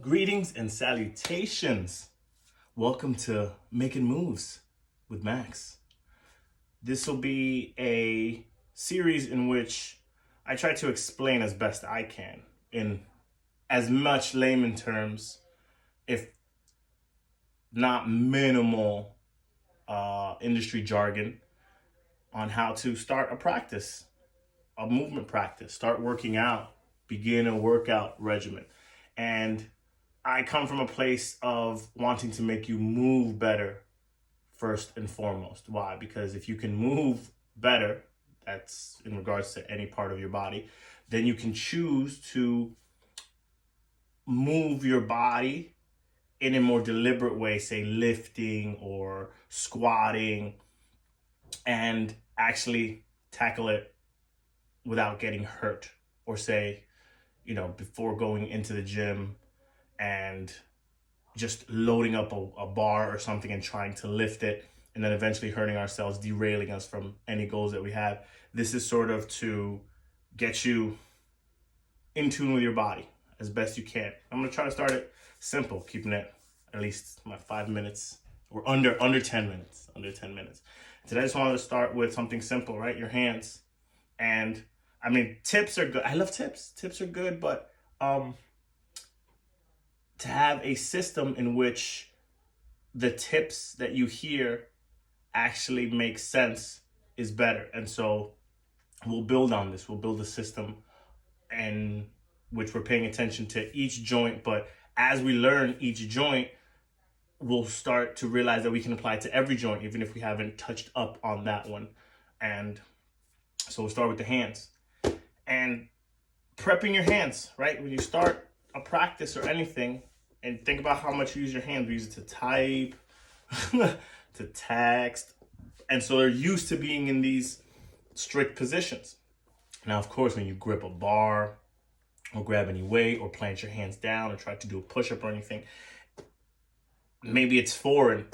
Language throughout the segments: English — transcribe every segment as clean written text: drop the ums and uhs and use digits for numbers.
Greetings and salutations. Welcome to Making Moves with Max. This will be a series in which I try to explain as best I can in as much layman terms, if not minimal industry jargon, on how to start a practice, a movement practice, start working out, begin a workout regimen. And I come from a place of wanting to make you move better first and foremost. Why? Because if you can move better, that's in regards to any part of your body, then you can choose to move your body in a more deliberate way, say lifting or squatting, and actually tackle it without getting hurt. Or say, before going into the gym and just loading up a bar or something and trying to lift it and then eventually hurting ourselves, derailing us from any goals that we have. This is sort of to get you in tune with your body as best you can. I'm going to try to start it simple, keeping it at least my 5 minutes or under 10 minutes, Today I just wanted to start with something simple, right? Your hands. And I mean, tips are good. I love tips. Tips are good, but to have a system in which the tips that you hear actually make sense is better. And so we'll build on this. We'll build a system in which we're paying attention to each joint. But as we learn each joint, we'll start to realize that we can apply it to every joint, even if we haven't touched up on that one. And so we'll start with the hands. And prepping your hands, right? When you start a practice or anything, and think about how much you use your hands. We use it to type, to text. And so they're used to being in these strict positions. Now, of course, when you grip a bar or grab any weight or plant your hands down or try to do a push-up or anything, maybe it's foreign,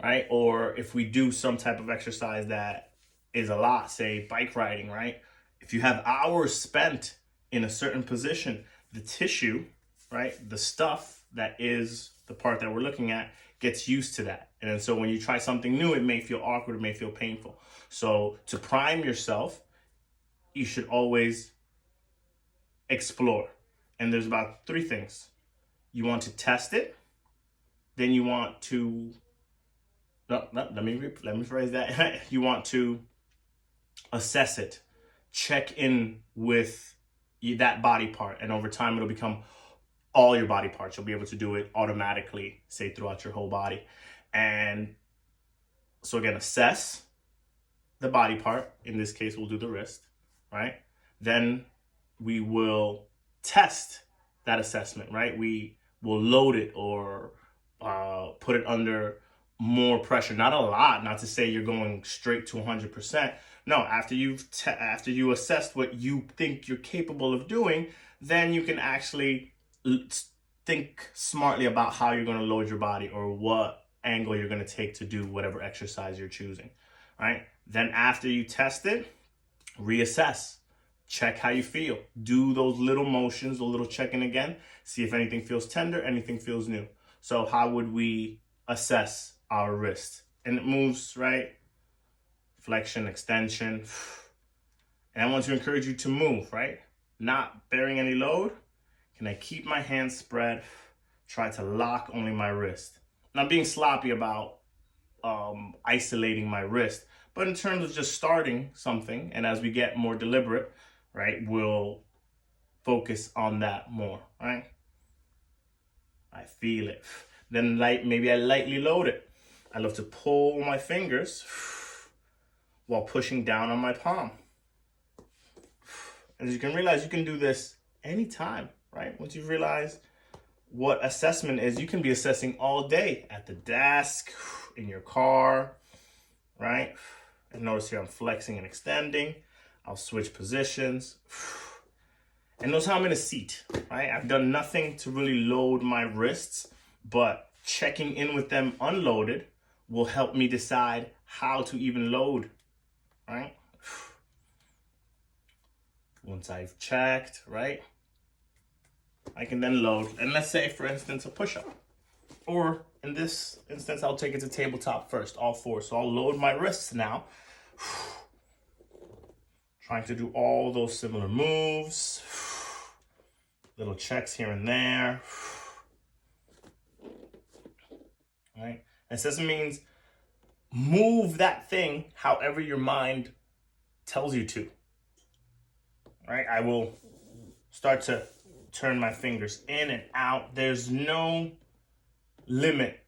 right? Or if we do some type of exercise that is a lot, say bike riding, right? If you have hours spent in a certain position, the tissue, right, the stuff that is the part that we're looking at gets used to that. And so when you try something new, it may feel awkward, it may feel painful. So to prime yourself, you should always explore. And there's about 3 things. You want to test it, then you want to, let me phrase that. You want to assess it, check in with that body part, and over time it'll become all your body parts. You'll be able to do it automatically, say throughout your whole body. And so again, assess the body part. In this case, we'll do the wrist, right? Then we will test that assessment, right? We will load it or put it under more pressure. Not a lot, not to say you're going straight to 100%. No, after you assessed what you think you're capable of doing, then you can actually think smartly about how you're going to load your body or what angle you're going to take to do whatever exercise you're choosing, right? Then after you test it, reassess, check how you feel, do those little motions, a little check-in again, see if anything feels tender, anything feels new. So how would we assess our wrist? And it moves, right? Flexion, extension. And I want to encourage you to move, right? Not bearing any load. Can I keep my hands spread? Try to lock only my wrist. Not being sloppy about isolating my wrist, but in terms of just starting something, and as we get more deliberate, right, we'll focus on that more, right? I feel it. Then maybe I lightly load it. I love to pull my fingers while pushing down on my palm. As you can realize, you can do this anytime, right? Once you realize what assessment is, you can be assessing all day at the desk, in your car, right? And notice here I'm flexing and extending. I'll switch positions. And notice how I'm in a seat, right? I've done nothing to really load my wrists, but checking in with them unloaded will help me decide how to even load, right? Once I've checked, right? I can then load, and let's say, for instance, a push-up. Or in this instance, I'll take it to tabletop first, all four. So I'll load my wrists now. Trying to do all those similar moves. Little checks here and there. Right? And sesame means move that thing however your mind tells you to. Right? I will start to turn my fingers in and out. There's no limit.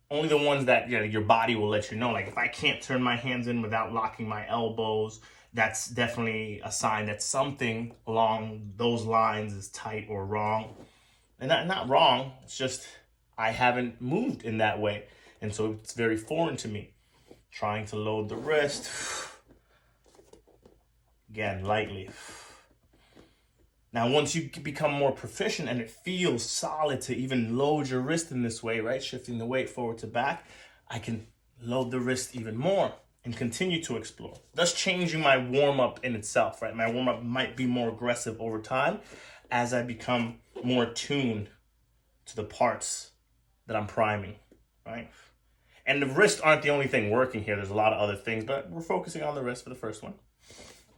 Only the ones that your body will let you know. Like if I can't turn my hands in without locking my elbows, that's definitely a sign that something along those lines is tight or wrong. And not wrong, it's just I haven't moved in that way. And so it's very foreign to me. Trying to load the wrist. Again, lightly. Now, once you become more proficient and it feels solid to even load your wrist in this way, right? Shifting the weight forward to back, I can load the wrist even more and continue to explore. Thus changing my warm-up in itself, right? My warm-up might be more aggressive over time as I become more tuned to the parts that I'm priming, right? And the wrists aren't the only thing working here. There's a lot of other things, but we're focusing on the wrist for the first one,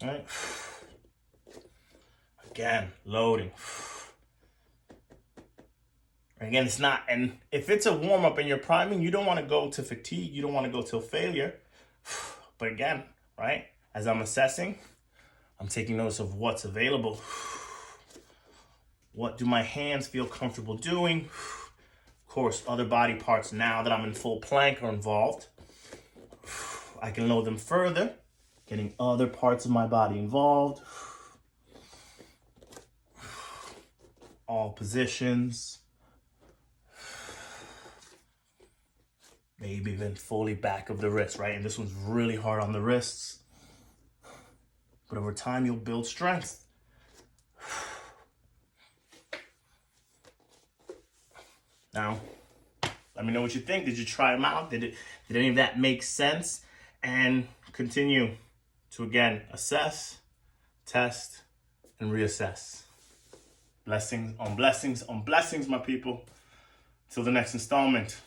all right? Again, loading. Again, it's not, and if it's a warm-up and you're priming, you don't want to go to fatigue. You don't want to go till failure. But again, right, as I'm assessing, I'm taking notice of what's available. What do my hands feel comfortable doing? Of course, other body parts now that I'm in full plank are involved. I can load them further, getting other parts of my body involved. All positions. Maybe even fully back of the wrist, right? And this one's really hard on the wrists. But over time, you'll build strength. Now, let me know what you think. Did you try them out? Did any of that make sense? And continue to, again, assess, test, and reassess. Blessings on blessings on blessings, my people. Till the next installment.